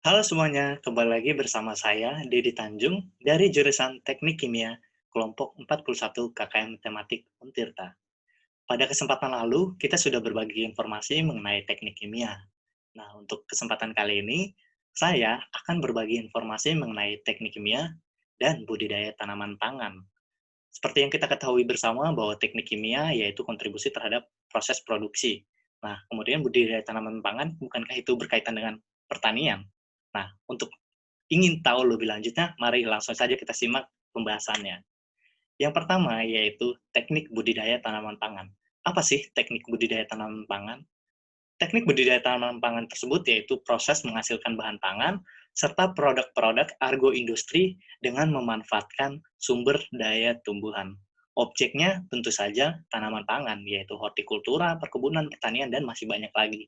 Halo semuanya, kembali lagi bersama saya, Dedi Tanjung, dari jurusan Teknik Kimia, kelompok 41 KKN Tematik Untirta. Pada kesempatan lalu, kita sudah berbagi informasi mengenai teknik kimia. Nah, untuk kesempatan kali ini, saya akan berbagi informasi mengenai teknik kimia dan budidaya tanaman pangan. Seperti yang kita ketahui bersama bahwa teknik kimia yaitu kontribusi terhadap proses produksi. Nah, kemudian budidaya tanaman pangan, bukankah itu berkaitan dengan pertanian? Nah, untuk ingin tahu lebih lanjutnya, mari langsung saja kita simak pembahasannya. Yang pertama yaitu teknik budidaya tanaman pangan. Apa sih teknik budidaya tanaman pangan? Teknik budidaya tanaman pangan tersebut yaitu proses menghasilkan bahan pangan serta produk-produk agroindustri dengan memanfaatkan sumber daya tumbuhan. Objeknya tentu saja tanaman pangan, yaitu hortikultura, perkebunan, pertanian, dan masih banyak lagi.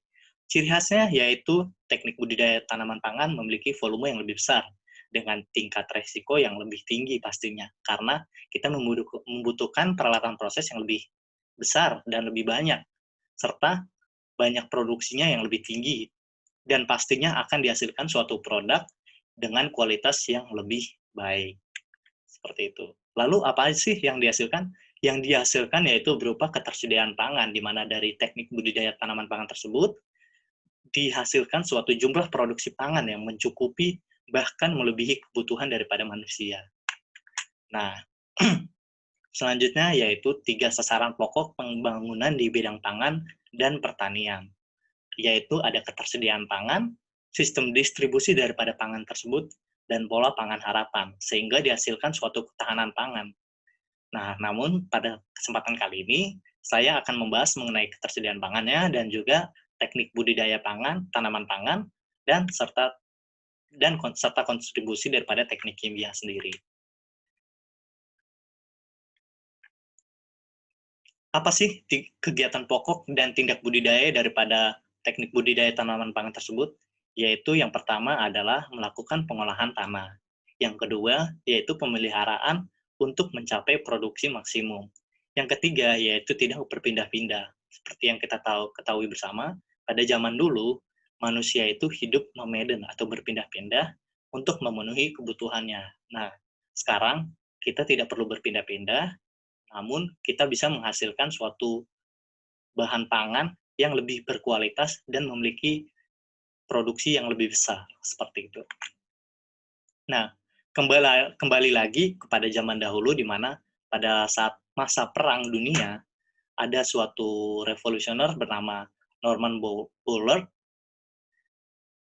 Ciri khasnya yaitu teknik budidaya tanaman pangan memiliki volume yang lebih besar, dengan tingkat resiko yang lebih tinggi pastinya, karena kita membutuhkan peralatan proses yang lebih besar dan lebih banyak, serta banyak produksinya yang lebih tinggi, dan pastinya akan dihasilkan suatu produk dengan kualitas yang lebih baik. Seperti itu. Lalu apa sih yang dihasilkan? Yang dihasilkan yaitu berupa ketersediaan pangan, di mana dari teknik budidaya tanaman pangan tersebut dihasilkan suatu jumlah produksi pangan yang mencukupi bahkan melebihi kebutuhan daripada manusia. Nah, selanjutnya yaitu 3 sasaran pokok pembangunan di bidang pangan dan pertanian, yaitu ada ketersediaan pangan, sistem distribusi daripada pangan tersebut, dan pola pangan harapan, sehingga dihasilkan suatu ketahanan pangan. Nah, namun pada kesempatan kali ini, saya akan membahas mengenai ketersediaan pangannya dan juga teknik budidaya pangan, tanaman pangan, dan serta kontribusi daripada teknik kimia sendiri. Apa sih kegiatan pokok dan tindak budidaya daripada teknik budidaya tanaman pangan tersebut? Yaitu yang pertama adalah melakukan pengolahan tanah. Yang kedua, yaitu pemeliharaan untuk mencapai produksi maksimum. Yang ketiga, yaitu tidak berpindah-pindah. Seperti yang kita ketahui bersama, pada zaman dulu, manusia itu hidup memeden atau berpindah-pindah untuk memenuhi kebutuhannya. Nah, sekarang kita tidak perlu berpindah-pindah, namun kita bisa menghasilkan suatu bahan pangan yang lebih berkualitas dan memiliki produksi yang lebih besar, seperti itu. Nah, kembali lagi kepada zaman dahulu di mana pada saat masa Perang Dunia, ada suatu revolusioner bernama Norman Bourlaug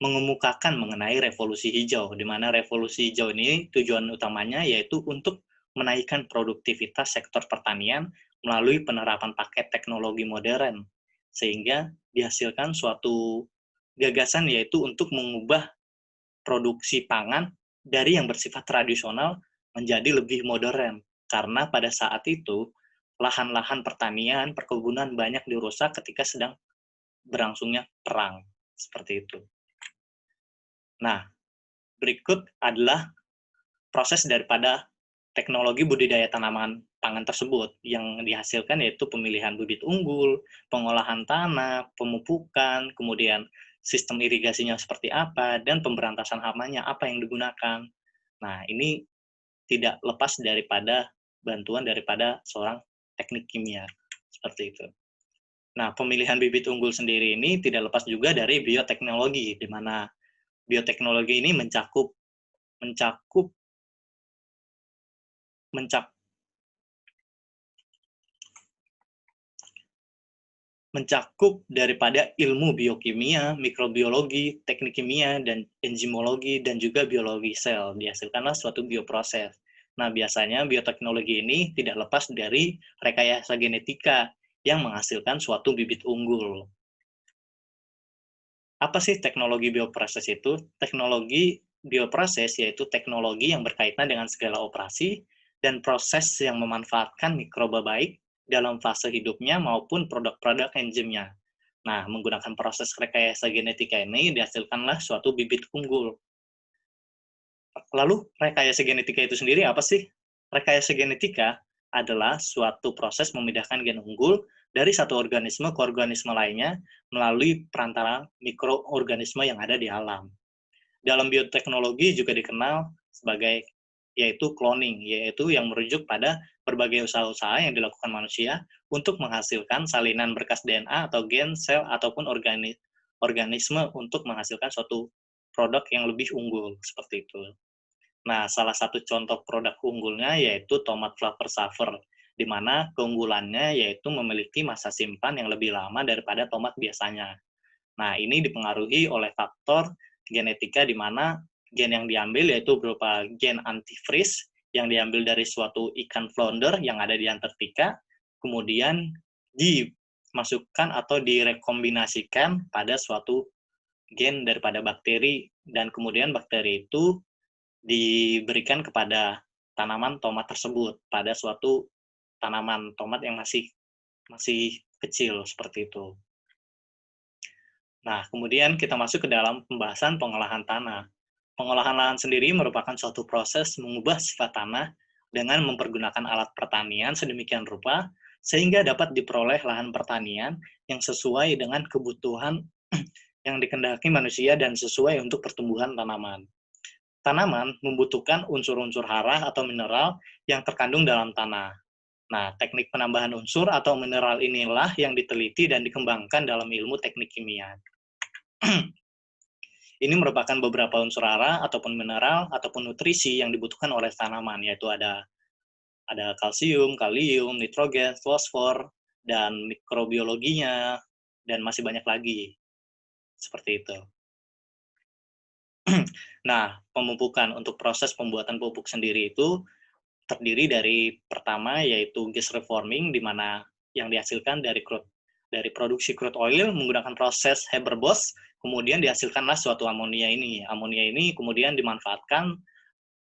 mengemukakan mengenai revolusi hijau, di mana revolusi hijau ini tujuan utamanya yaitu untuk menaikkan produktivitas sektor pertanian melalui penerapan paket teknologi modern, sehingga dihasilkan suatu gagasan yaitu untuk mengubah produksi pangan dari yang bersifat tradisional menjadi lebih modern. Karena pada saat itu, lahan-lahan pertanian, perkebunan banyak dirusak ketika sedang berlangsungnya perang. Seperti itu. Nah, berikut adalah proses daripada teknologi budidaya tanaman pangan tersebut yang dihasilkan yaitu pemilihan bibit unggul, pengolahan tanah, pemupukan, kemudian sistem irigasinya seperti apa, dan pemberantasan hamanya apa yang digunakan. Nah, ini tidak lepas daripada bantuan daripada seorang teknik kimia, seperti itu. Nah, pemilihan bibit unggul sendiri ini tidak lepas juga dari bioteknologi, di mana bioteknologi ini mencakup mencakup mencap, mencakup daripada ilmu biokimia, mikrobiologi, teknik kimia, dan enzimologi, dan juga biologi sel. Dihasilkanlah suatu bioproses. Nah, biasanya bioteknologi ini tidak lepas dari rekayasa genetika yang menghasilkan suatu bibit unggul. Apa sih teknologi bioproses itu? Teknologi bioproses yaitu teknologi yang berkaitan dengan segala operasi dan proses yang memanfaatkan mikroba baik dalam fase hidupnya maupun produk-produk enzimnya. Nah, menggunakan proses rekayasa genetika ini dihasilkanlah suatu bibit unggul. Lalu, rekayasa genetika itu sendiri apa sih? Rekayasa genetika adalah suatu proses memindahkan gen unggul dari satu organisme ke organisme lainnya melalui perantara mikroorganisme yang ada di alam. Dalam bioteknologi juga dikenal sebagai yaitu cloning, yaitu yang merujuk pada berbagai usaha-usaha yang dilakukan manusia untuk menghasilkan salinan berkas DNA atau gen, sel, ataupun organisme untuk menghasilkan suatu produk yang lebih unggul, seperti itu. Nah, salah satu contoh produk unggulnya yaitu tomat flavor saver, di mana keunggulannya yaitu memiliki masa simpan yang lebih lama daripada tomat biasanya. Nah, ini dipengaruhi oleh faktor genetika di mana gen yang diambil yaitu berupa gen antifreeze yang diambil dari suatu ikan flounder yang ada di Antartika, kemudian dimasukkan atau direkombinasikan pada suatu gen daripada bakteri, dan kemudian bakteri itu diberikan kepada tanaman tomat tersebut pada suatu tanaman tomat yang masih masih kecil seperti itu. Nah, kemudian kita masuk ke dalam pembahasan pengolahan tanah. Pengolahan lahan sendiri merupakan suatu proses mengubah sifat tanah dengan mempergunakan alat pertanian sedemikian rupa sehingga dapat diperoleh lahan pertanian yang sesuai dengan kebutuhan yang dikehendaki manusia dan sesuai untuk pertumbuhan tanaman. Tanaman membutuhkan unsur-unsur hara atau mineral yang terkandung dalam tanah. Nah, teknik penambahan unsur atau mineral inilah yang diteliti dan dikembangkan dalam ilmu teknik kimia. Ini merupakan beberapa unsur hara ataupun mineral ataupun nutrisi yang dibutuhkan oleh tanaman, yaitu ada kalsium, kalium, nitrogen, fosfor, dan mikrobiologinya, dan masih banyak lagi. Seperti itu. Nah, pemupukan untuk proses pembuatan pupuk sendiri itu terdiri dari pertama yaitu gas reforming, di mana yang dihasilkan dari produksi crude oil menggunakan proses Haber-Bosch, kemudian dihasilkanlah suatu amonia ini. Amonia ini kemudian dimanfaatkan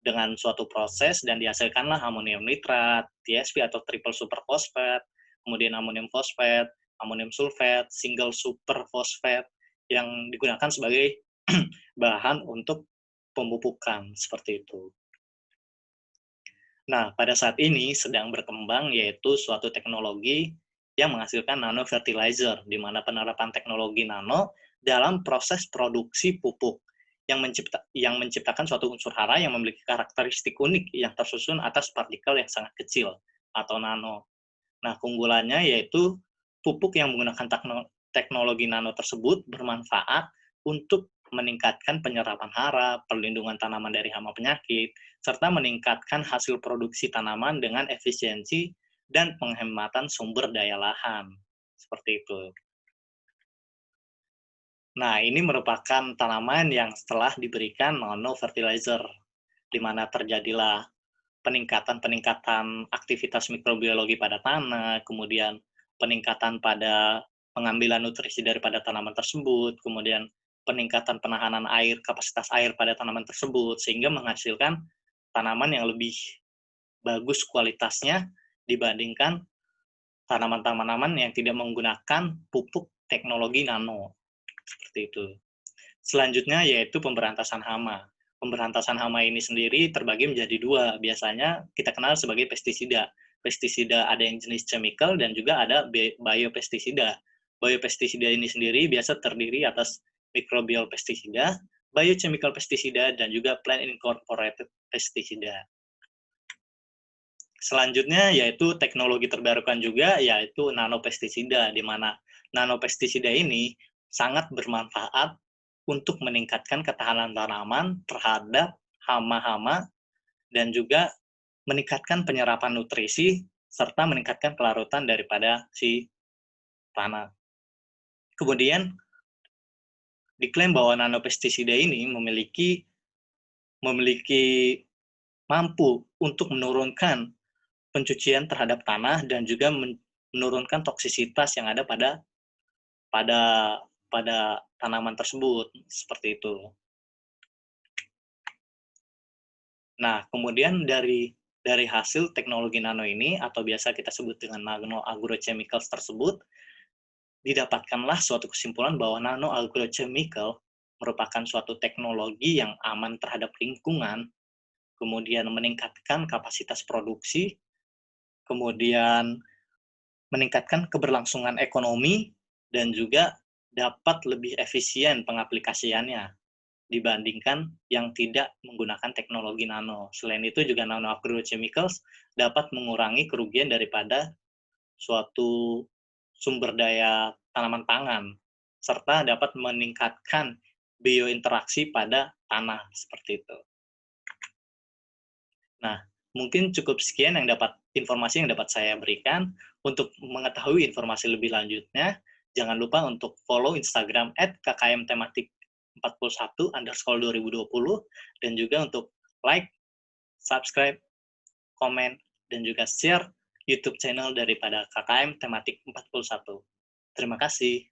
dengan suatu proses dan dihasilkanlah amonium nitrat, TSP atau triple superfosfat, kemudian amonium fosfat, amonium sulfat, single superfosfat yang digunakan sebagai bahan untuk pemupukan seperti itu. Nah, pada saat ini sedang berkembang yaitu suatu teknologi yang menghasilkan nano fertilizer, di mana penerapan teknologi nano dalam proses produksi pupuk yang menciptakan suatu unsur hara yang memiliki karakteristik unik yang tersusun atas partikel yang sangat kecil atau nano. Nah, keunggulannya yaitu pupuk yang menggunakan teknologi nano tersebut bermanfaat untuk meningkatkan penyerapan hara, perlindungan tanaman dari hama penyakit, serta meningkatkan hasil produksi tanaman dengan efisiensi dan penghematan sumber daya lahan. Seperti itu. Nah, ini merupakan tanaman yang setelah diberikan nano fertilizer, di mana terjadilah peningkatan-peningkatan aktivitas mikrobiologi pada tanah, kemudian peningkatan pada pengambilan nutrisi daripada tanaman tersebut, kemudian peningkatan penahanan air, kapasitas air pada tanaman tersebut, sehingga menghasilkan tanaman yang lebih bagus kualitasnya dibandingkan tanaman-tanaman yang tidak menggunakan pupuk teknologi nano. Seperti itu. Selanjutnya yaitu pemberantasan hama. Pemberantasan hama ini sendiri terbagi menjadi dua. Biasanya kita kenal sebagai pestisida. Pestisida ada yang jenis chemical dan juga ada biopestisida. Biopestisida ini sendiri biasa terdiri atas microbial pestisida, biochemical pestisida, dan juga plant incorporated pestisida. Selanjutnya yaitu teknologi terbarukan juga yaitu nanopestisida, di mana nanopestisida ini sangat bermanfaat untuk meningkatkan ketahanan tanaman terhadap hama-hama dan juga meningkatkan penyerapan nutrisi serta meningkatkan kelarutan daripada si tanah. Kemudian diklaim bahwa nanopestisida ini memiliki mampu untuk menurunkan pencucian terhadap tanah dan juga menurunkan toksisitas yang ada pada pada tanaman tersebut, seperti itu. Nah, kemudian dari hasil teknologi nano ini atau biasa kita sebut dengan nano agrochemicals tersebut, didapatkanlah suatu kesimpulan bahwa nano agrochemical merupakan suatu teknologi yang aman terhadap lingkungan, kemudian meningkatkan kapasitas produksi, kemudian meningkatkan keberlangsungan ekonomi, dan juga dapat lebih efisien pengaplikasiannya. dibandingkan yang tidak menggunakan teknologi nano. Selain itu juga nano agrochemicals dapat mengurangi kerugian daripada suatu sumber daya tanaman pangan, serta dapat meningkatkan biointeraksi pada tanah, seperti itu. Nah, mungkin cukup sekian informasi yang dapat saya berikan. Untuk mengetahui informasi lebih lanjutnya, jangan lupa untuk follow Instagram @kkmtematik41_2020 dan juga untuk like, subscribe, komen, dan juga share YouTube channel daripada KKM Tematik 41. Terima kasih.